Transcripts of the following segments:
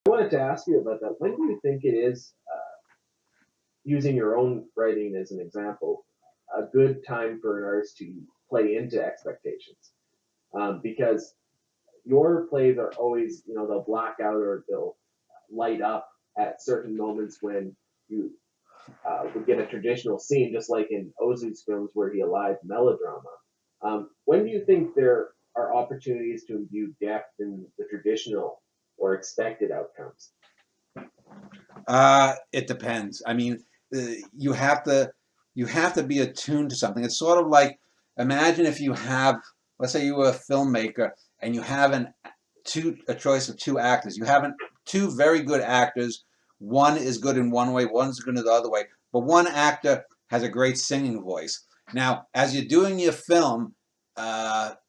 I wanted to ask you about that. When do you think it is, using your own writing as an example, a good time for an artist to play into expectations? Because your plays are always, they'll black out or they'll light up at certain moments when you would get a traditional scene, just like in Ozu's films where he allied melodrama. When do you think there are opportunities to imbue depth in the traditional or expected outcomes? It depends. I mean, uh, you have to you have to be attuned to something. It's sort of like, imagine if you have, let's say you were a filmmaker and you have a choice of two actors. You have two very good actors. One is good in one way, one's good in the other way. But one actor has a great singing voice. Now, as you're doing your film,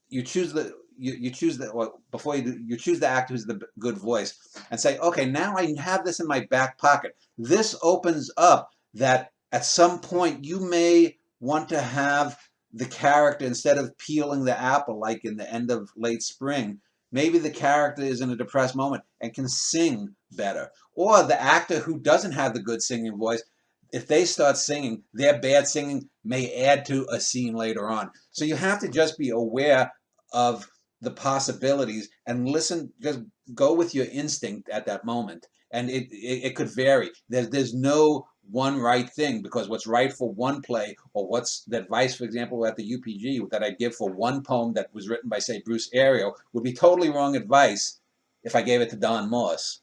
you choose you choose the well, before you do, you choose the actor who's the good voice, and say, okay, now I have this in my back pocket. This opens up that at some point you may want to have the character, instead of peeling the apple like in the end of Late Spring, maybe the character is in a depressed moment and can sing better. Or the actor who doesn't have the good singing voice, if they start singing, their bad singing may add to a scene later on. So you have to just be aware of the possibilities and listen, just go with your instinct at that moment. And it could vary. There's no one right thing, because what's right for one play, or what's the advice, for example, at the UPG that I give for one poem that was written by, say, Bruce Ariel, would be totally wrong advice if I gave it to Don Moss.